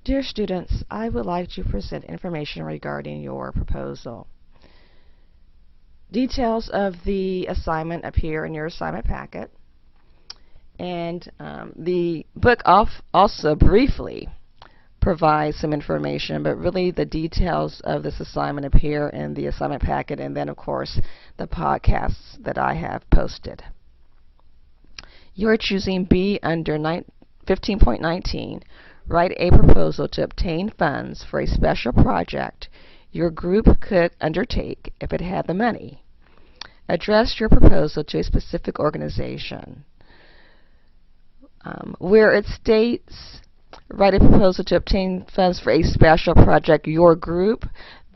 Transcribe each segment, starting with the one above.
Dear students, I would like to present information regarding your proposal. Details of the assignment appear in your assignment packet, and the book also briefly provides some information, but really the details of this assignment appear in the assignment packet, and then of course the podcasts that I have posted. You're choosing B under 15.19. Write a proposal to obtain funds for a special project your group could undertake if it had the money. Address your proposal to a specific organization. Where it states, write a proposal to obtain funds for a special project your group,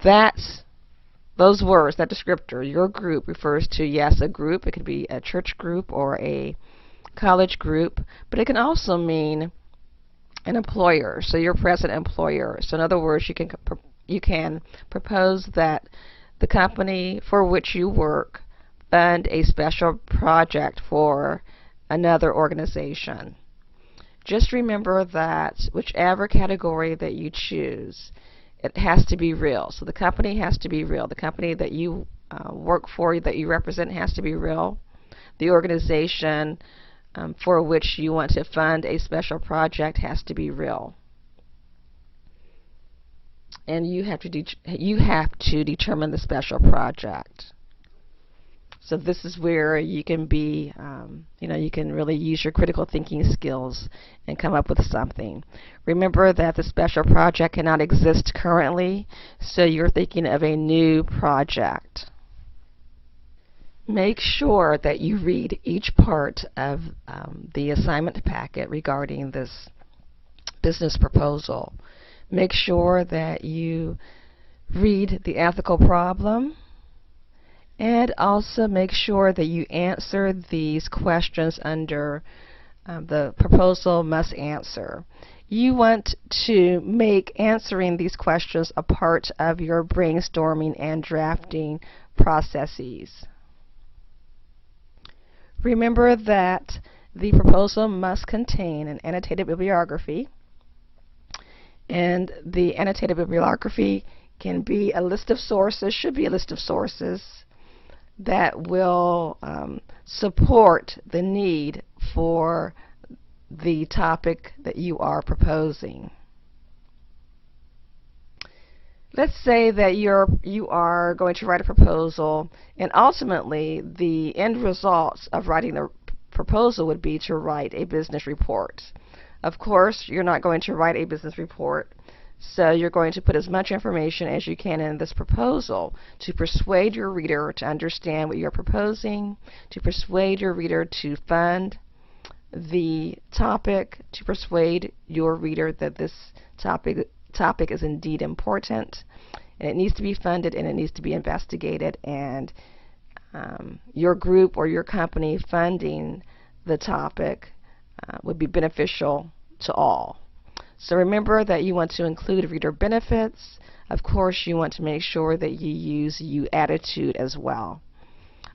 those words, that descriptor, your group, refers to, yes, a group. It could be a church group or a college group, but it can also mean an employer, so your present employer. So in other words, you can propose that the company for which you work fund a special project for another organization. Just remember that whichever category that you choose, it has to be real. So the company has to be real. The company that you work for, that you represent, has to be real. The organization for which you want to fund a special project has to be real. And you have to determine the special project. So this is where you can be, you can really use your critical thinking skills and come up with something. Remember that the special project cannot exist currently, so you're thinking of a new project. Make sure that you read each part of the assignment packet regarding this business proposal. Make sure that you read the ethical problem, and also make sure that you answer these questions under the proposal must answer. You want to make answering these questions a part of your brainstorming and drafting processes. Remember that the proposal must contain an annotated bibliography, and the annotated bibliography can be a list of sources, should be a list of sources that will support the need for the topic that you are proposing. Let's say that you are going to write a proposal, and ultimately the end results of writing the proposal would be to write a business report. Of course, you're not going to write a business report, so you're going to put as much information as you can in this proposal to persuade your reader to understand what you're proposing, to persuade your reader to fund the topic, to persuade your reader that this topic is indeed important, and it needs to be funded, and it needs to be investigated, and your group or your company funding the topic would be beneficial to all. So remember that you want to include reader benefits. Of course, you want to make sure that you use you attitude as well.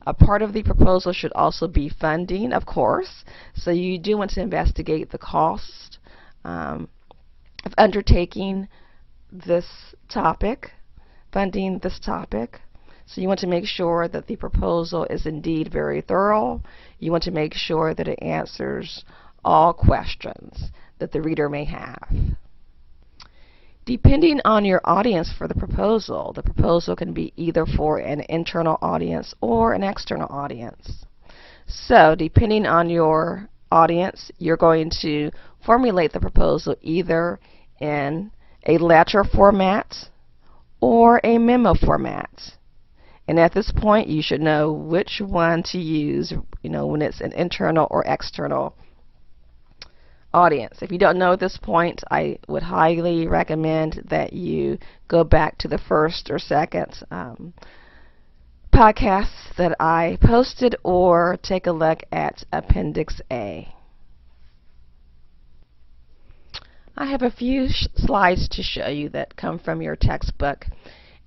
A part of the proposal should also be funding, of course. So you do want to investigate the cost of undertaking this topic, funding this topic. So you want to make sure that the proposal is indeed very thorough. You want to make sure that it answers all questions that the reader may have. Depending on your audience for the proposal can be either for an internal audience or an external audience. So depending on your audience, you're going to formulate the proposal either in a letter format or a memo format. And at this point, you should know which one to use, when it's an internal or external audience. If you don't know at this point, I would highly recommend that you go back to the first or second podcasts that I posted, or take a look at Appendix A. I have a few slides to show you that come from your textbook,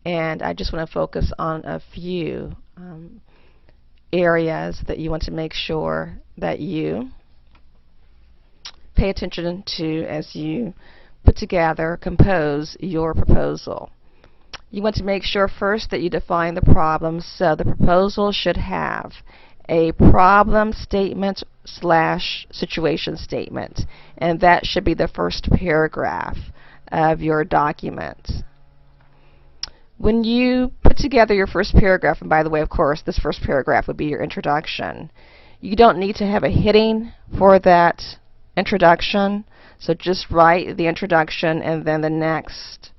and I just want to focus on a few areas that you want to make sure that you pay attention to as you put together, compose your proposal. You want to make sure first that you define the problem, so the proposal should have a problem statement / situation statement, and that should be the first paragraph of your document. When you put together your first paragraph, and by the way, of course, this first paragraph would be your introduction, you don't need to have a heading for that introduction, so just write the introduction, and then the next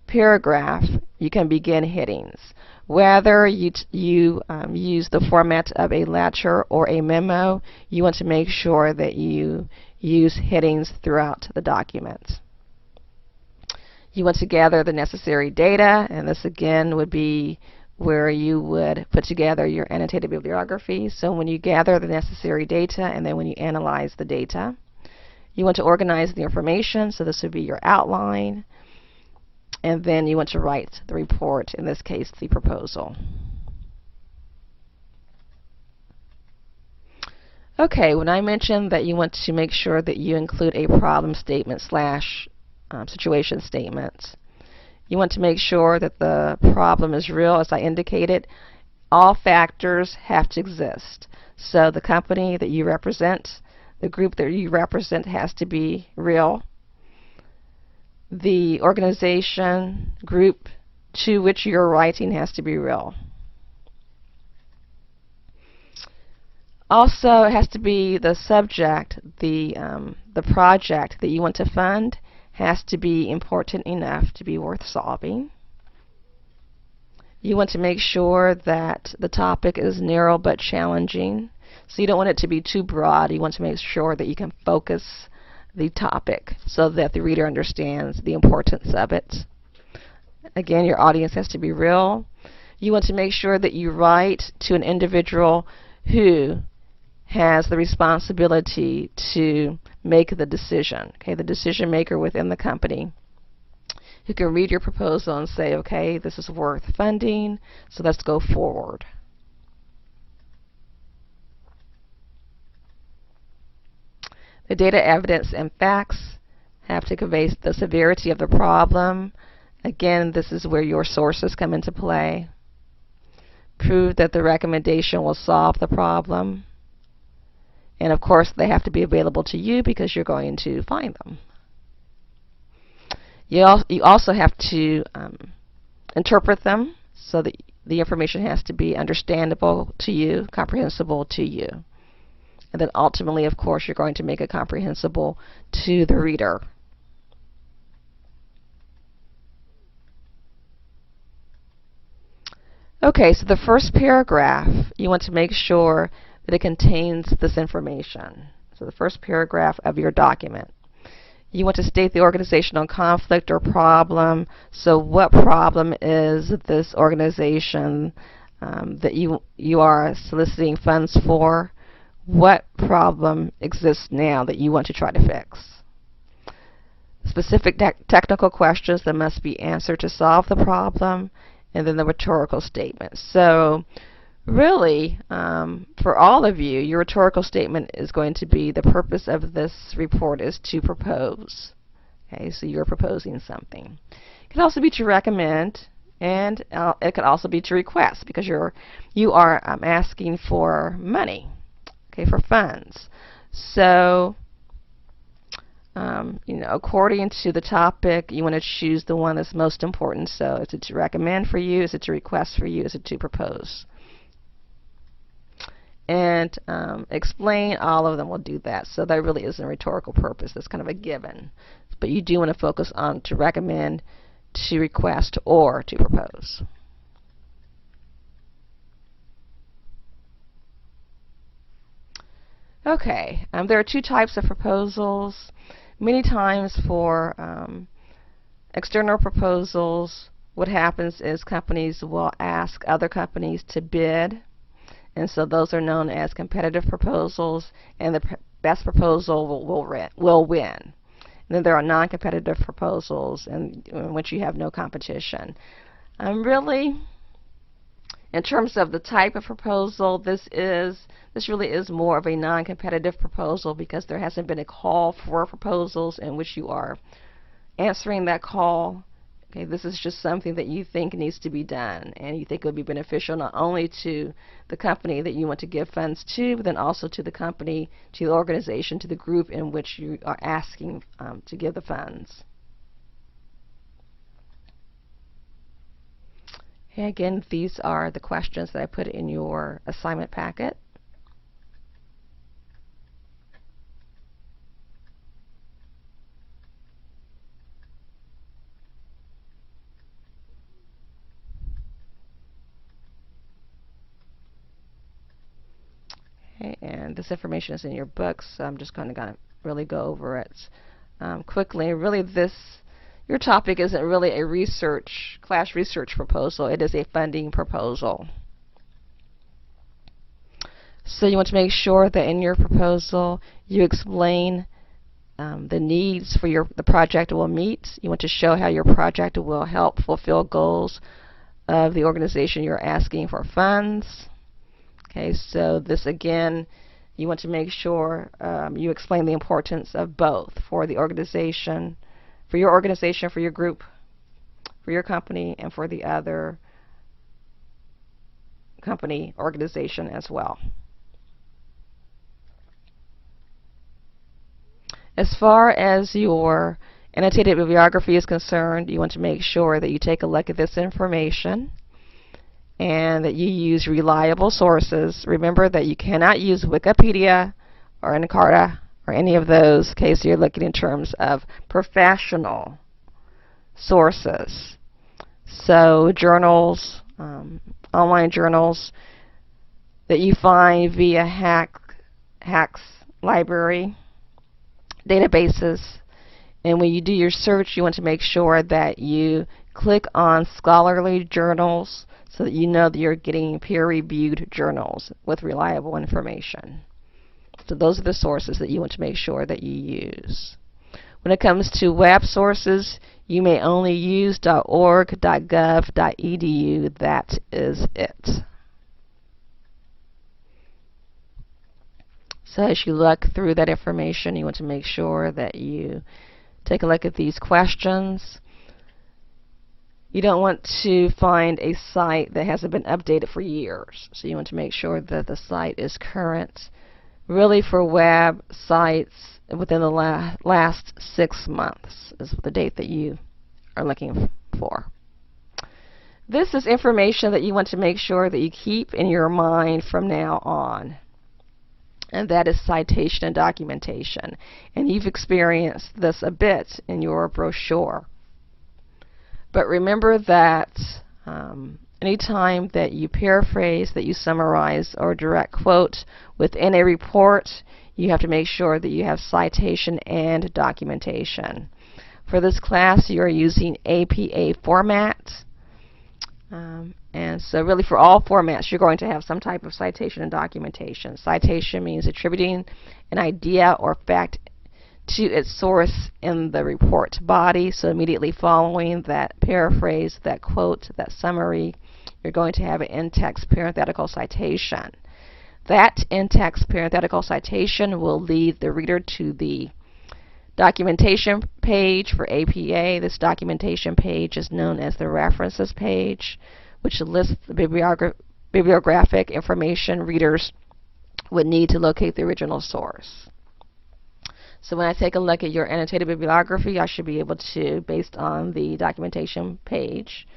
paragraph you can begin headings. Whether you use the format of a letter or a memo, you want to make sure that you use headings throughout the document. You want to gather the necessary data, and this again would be where you would put together your annotated bibliography. So when you gather the necessary data and then when you analyze the data, you want to organize the information, so this would be your outline, and then you want to write the report, in this case the proposal. Okay, when I mentioned that you want to make sure that you include a problem statement / situation statement, you want to make sure that the problem is real. As I indicated, all factors have to exist. So the company that you represent, the group that you represent, has to be real. The organization, group to which you're writing, has to be real. Also, it has to be the subject, the project that you want to fund has to be important enough to be worth solving. You want to make sure that the topic is narrow but challenging. So you don't want it to be too broad. You want to make sure that you can focus the topic so that the reader understands the importance of it. Again, your audience has to be real. You want to make sure that you write to an individual who has the responsibility to make the decision, okay, the decision maker within the company, who can read your proposal and say, okay, this is worth funding, so let's go forward. The data, evidence, and facts have to convey the severity of the problem. Again, this is where your sources come into play. Prove that the recommendation will solve the problem. And of course, they have to be available to you because you're going to find them. You also have to interpret them, so that the information has to be understandable to you, comprehensible to you. And then ultimately, of course, you're going to make it comprehensible to the reader. Okay, so the first paragraph, you want to make sure that it contains this information. So the first paragraph of your document. You want to state the organizational conflict or problem. So what problem is this organization that you are soliciting funds for? What problem exists now that you want to try to fix? Specific technical questions that must be answered to solve the problem, and then the rhetorical statement. So really, for all of you, your rhetorical statement is going to be the purpose of this report is to propose. Okay, so you're proposing something. It could also be to recommend, and it could also be to request, because you are asking for money, okay, for funds. So according to the topic, you want to choose the one that's most important. So is it to recommend for you? Is it to request for you? Is it to propose? And explain. All of them will do that. So that really isn't a rhetorical purpose. That's kind of a given. But you do want to focus on to recommend, to request, or to propose. Okay, there are two types of proposals. Many times for external proposals, what happens is companies will ask other companies to bid, and so those are known as competitive proposals, and the best proposal will win. And then there are non-competitive proposals in which you have no competition. Really, in terms of the type of proposal, this really is more of a non-competitive proposal, because there hasn't been a call for proposals in which you are answering that call. Okay, this is just something that you think needs to be done, and you think it would be beneficial not only to the company that you want to give funds to, but then also to the company, to the organization, to the group in which you are asking to give the funds. Okay, again, these are the questions that I put in your assignment packet. Okay, and this information is in your books, so I'm just going to really go over it quickly. Really, your topic isn't really a class research proposal. It is a funding proposal. So you want to make sure that in your proposal you explain the needs for the project will meet. You want to show how your project will help fulfill goals of the organization you're asking for funds. Okay, so this again, you want to make sure you explain the importance of both for the organization, for your group, for your company, and for the other company organization as well. As far as your annotated bibliography is concerned, you want to make sure that you take a look at this information and that you use reliable sources. Remember that you cannot use Wikipedia or Encarta or any of those. Okay, so you're looking in terms of professional sources. So journals, online journals that you find via Hack's library, databases. And when you do your search, you want to make sure that you click on scholarly journals so that you know that you're getting peer-reviewed journals with reliable information. So those are the sources that you want to make sure that you use. When it comes to web sources, you may only use .org, .gov, .edu. That is it. So as you look through that information, you want to make sure that you take a look at these questions. You don't want to find a site that hasn't been updated for years. So you want to make sure that the site is current. Really, for web sites, within the last 6 months is the date that you are looking for. This is information that you want to make sure that you keep in your mind from now on. And that is citation and documentation. And you've experienced this a bit in your brochure. But remember that anytime that you paraphrase, that you summarize, or direct quote within a report, you have to make sure that you have citation and documentation. For this class, you are using APA format. And so really for all formats, you're going to have some type of citation and documentation. Citation means attributing an idea or fact to its source in the report body. So immediately following that paraphrase, that quote, that summary, you're going to have an in-text parenthetical citation. That in-text parenthetical citation will lead the reader to the documentation page for APA. This documentation page is known as the references page, which lists the bibliographic information readers would need to locate the original source. So when I take a look at your annotated bibliography, I should be able to, based on the documentation page,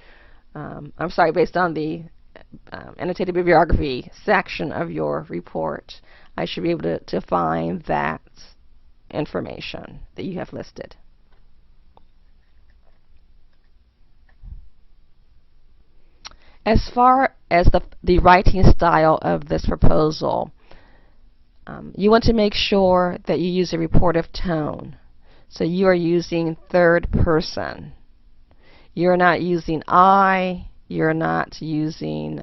based on the annotated bibliography section of your report, I should be able to find that information that you have listed. As far as the writing style of this proposal, you want to make sure that you use a reportive tone. So you are using third person. You're not using I. You're not using,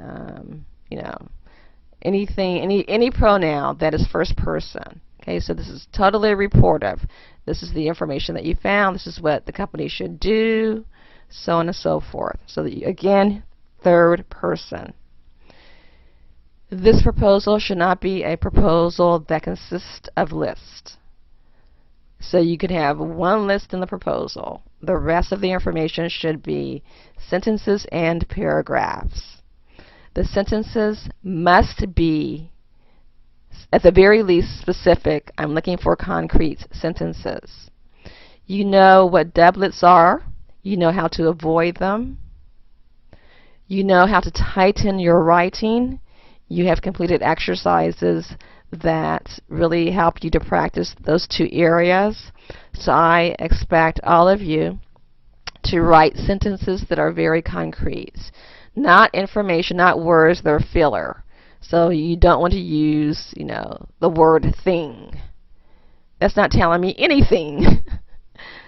any pronoun that is first person. Okay, so this is totally reportive. This is the information that you found. This is what the company should do, so on and so forth. So that again, third person. This proposal should not be a proposal that consists of lists. So you could have one list in the proposal. The rest of the information should be sentences and paragraphs. The sentences must be, at the very least, specific. I'm looking for concrete sentences. You know what doublets are. You know how to avoid them. You know how to tighten your writing. You have completed exercises that really help you to practice those two areas. So I expect all of you to write sentences that are very concrete. Not information, not words that are filler. So you don't want to use, the word thing. That's not telling me anything.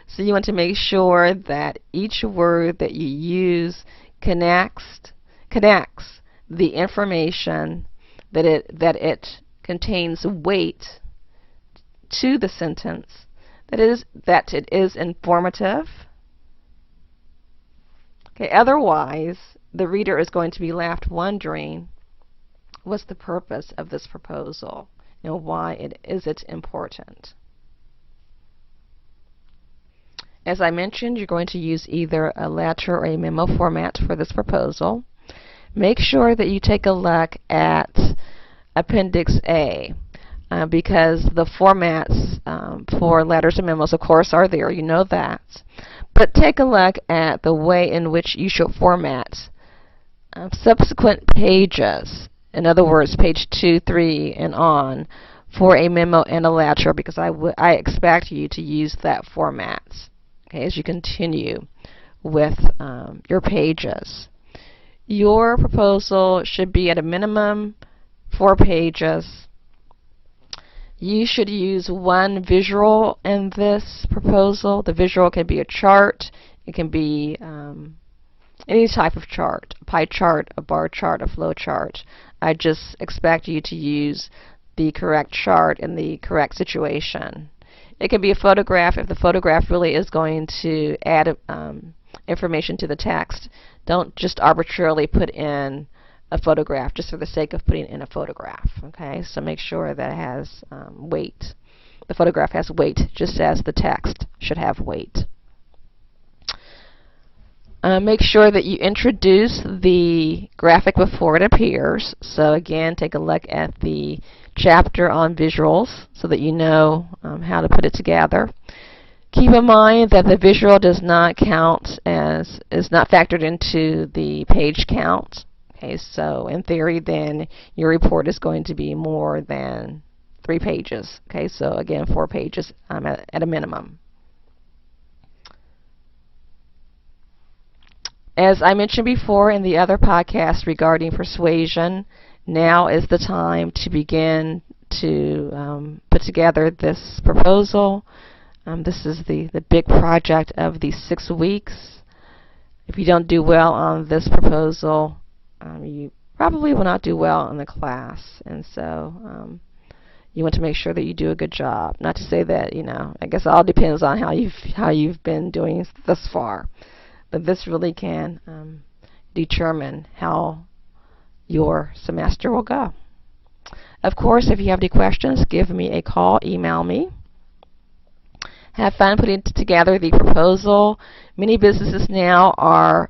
So you want to make sure that each word that you use connects the information, that it contains weight to the sentence, that it is informative. Okay, otherwise the reader is going to be left wondering, what's the purpose of this proposal? Why is it important? As I mentioned, you're going to use either a letter or a memo format for this proposal. Make sure that you take a look at Appendix A, because the formats for letters and memos, of course, are there. You know that. But take a look at the way in which you should format subsequent pages. In other words, page 2, 3, and on, for a memo and a letter, because I expect you to use that format, okay, as you continue with your pages. Your proposal should be at a minimum 4 pages. You should use one visual in this proposal. The visual can be a chart. It can be any type of chart, a pie chart, a bar chart, a flow chart. I just expect you to use the correct chart in the correct situation. It can be a photograph if the photograph really is going to add information to the text. Don't just arbitrarily put in a photograph just for the sake of putting in a photograph. Okay, so make sure that it has weight. The photograph has weight, just as the text should have weight. Make sure that you introduce the graphic before it appears. So again, take a look at the chapter on visuals so that you know how to put it together. Keep in mind that the visual does not count is not factored into the page count. Okay, so in theory, then your report is going to be more than 3 pages. Okay, so again, 4 pages at a minimum. As I mentioned before in the other podcast regarding persuasion, now is the time to begin to put together this proposal. This is the big project of these 6 weeks. If you don't do well on this proposal, you probably will not do well in the class. And so you want to make sure that you do a good job. Not to say that, I guess it all depends on how you've been doing thus far. But this really can determine how your semester will go. Of course, if you have any questions, give me a call, email me. Have fun putting together the proposal. Many businesses now are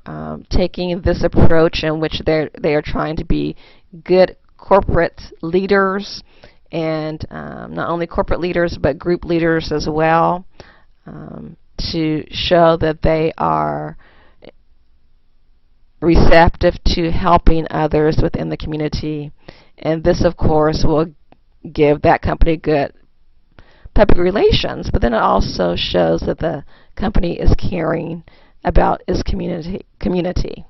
taking this approach in which they are trying to be good corporate leaders, and not only corporate leaders but group leaders as well, to show that they are receptive to helping others within the community. And this, of course, will give that company good public relations, but then it also shows that the company is caring about its community.